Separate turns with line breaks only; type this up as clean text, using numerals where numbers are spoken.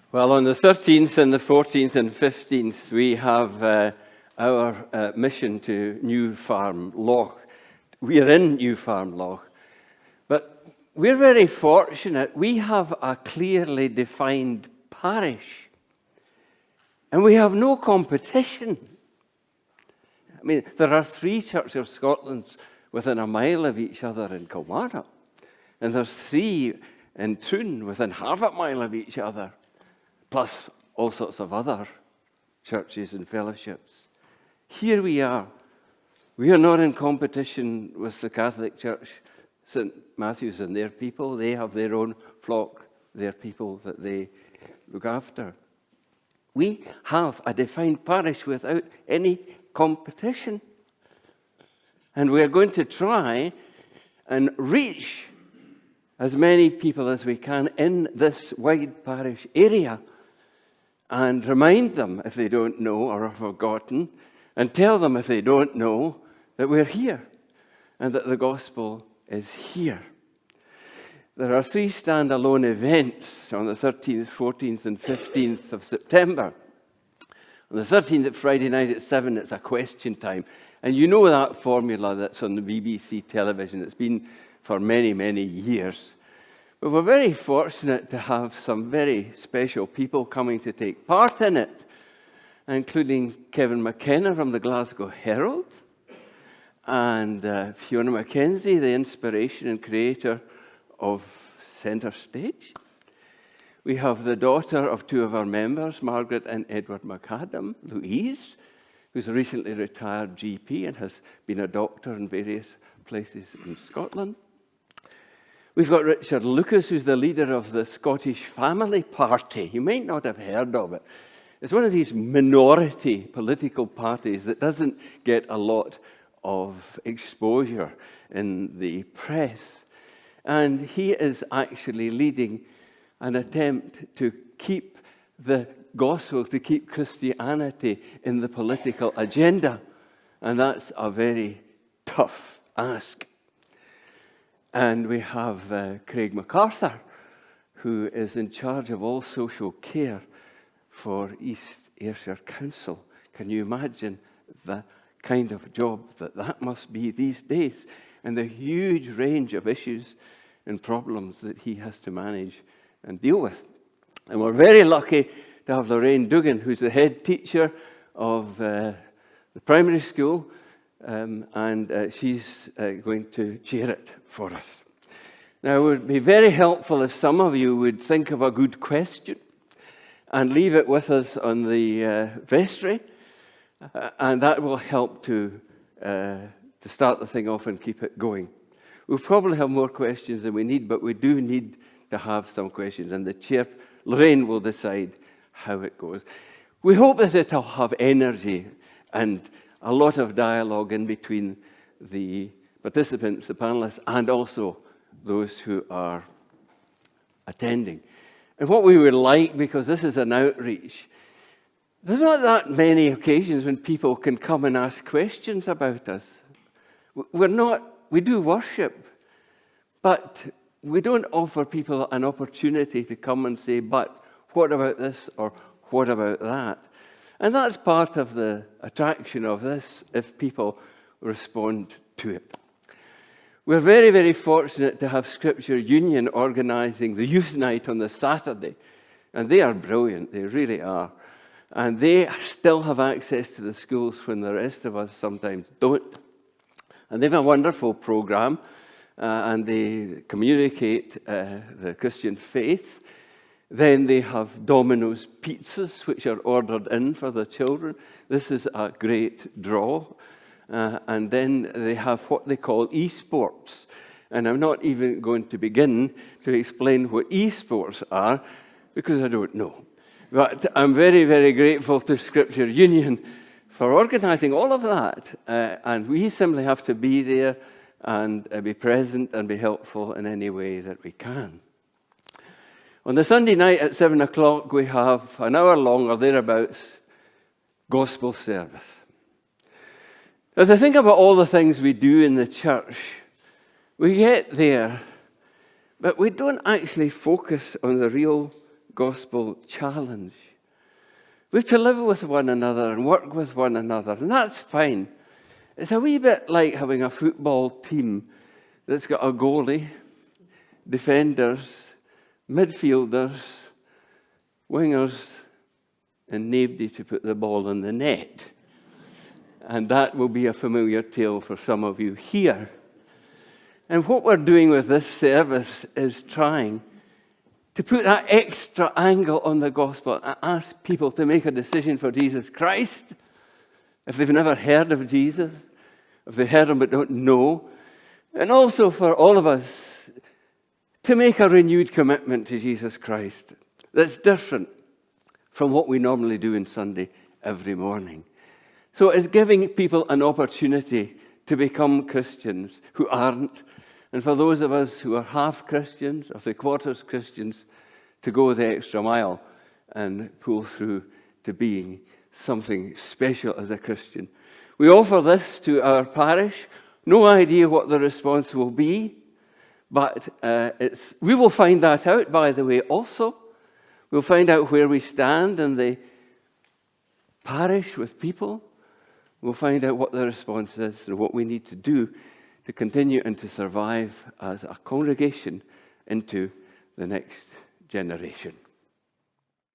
Well, on the 13th and the 14th and 15th, we have our mission to New Farm Loch. We are in New Farm Loch, but we're very fortunate. We have a clearly defined parish, and we have no competition. I mean, there are 3 Church of Scotlands within a mile of each other in Kilmarnock, and there's 3 in Troon within half a mile of each other, plus all sorts of other churches and fellowships. Here we are. We are not in competition with the Catholic Church, St. Matthew's and their people. They have their own flock, their people that they look after. We have a defined parish without any competition. And we're going to try and reach as many people as we can in this wide parish area and remind them if they don't know or have forgotten, and tell them if they don't know that we're here and that the gospel is here. There are 3 standalone events on the 13th, 14th, and 15th of September. On the 13th, at Friday night at 7, it's a question time. And you know that formula that's on the BBC television. It's been for many, many years. But we're very fortunate to have some very special people coming to take part in it, including Kevin McKenna from the Glasgow Herald, and Fiona Mackenzie, the inspiration and creator of Centre Stage. We have the daughter of 2 of our members, Margaret and Edward McAdam, Louise, who's a recently retired GP and has been a doctor in various places in Scotland. We've got Richard Lucas, who's the leader of the Scottish Family Party. You might not have heard of it. It's one of these minority political parties that doesn't get a lot of exposure in the press. And he is actually leading an attempt to keep the gospel, to keep Christianity in the political agenda. And that's a very tough ask. And we have Craig MacArthur, who is in charge of all social care for East Ayrshire Council. Can you imagine the kind of job that must be these days, and the huge range of issues and problems that he has to manage and deal with? And we're very lucky to have Lorraine Dugan, who's the head teacher of the primary school, and she's going to chair it for us. Now, it would be very helpful if some of you would think of a good question and leave it with us on the vestry, and that will help to start the thing off and keep it going. We'll probably have more questions than we need, but we do need to have some questions, and the chair, Lorraine, will decide how it goes. We hope that it'll have energy and a lot of dialogue in between the participants, the panelists, and also those who are attending. And what we would like, because this is an outreach, there's not that many occasions when people can come and ask questions about us. We do worship, but we don't offer people an opportunity to come and say, but what about this or what about that? And that's part of the attraction of this, if people respond to it. We're very, very fortunate to have Scripture Union organising the youth night on the Saturday. And they are brilliant, they really are. And they still have access to the schools when the rest of us sometimes don't. And they have a wonderful programme, and they communicate the Christian faith. Then they have Domino's pizzas, which are ordered in for the children. This is a great draw. And then they have what they call esports. And I'm not even going to begin to explain what esports are, because I don't know. But I'm very, very grateful to Scripture Union for organising all of that. And we simply have to be there and be present and be helpful in any way that we can. On the Sunday night at 7 o'clock, we have an hour long or thereabouts gospel service. As I think about all the things we do in the church, we get there, but we don't actually focus on the real gospel challenge. We have to live with one another and work with one another, and that's fine. It's a wee bit like having a football team that's got a goalie, defenders, midfielders, wingers, and nobody to put the ball in the net. And that will be a familiar tale for some of you here. And what we're doing with this service is trying to put that extra angle on the gospel and ask people to make a decision for Jesus Christ if they've never heard of Jesus, if they heard him but don't know, and also for all of us to make a renewed commitment to Jesus Christ that's different from what we normally do on Sunday every morning. So it's giving people an opportunity to become Christians who aren't, and for those of us who are half Christians or three-quarters Christians, to go the extra mile and pull through to being something special as a Christian. We offer this to our parish. No idea what the response will be, but we will find that out, by the way, also. We'll find out where we stand in the parish with people. We'll find out what the response is and what we need to do to continue and to survive as a congregation into the next generation.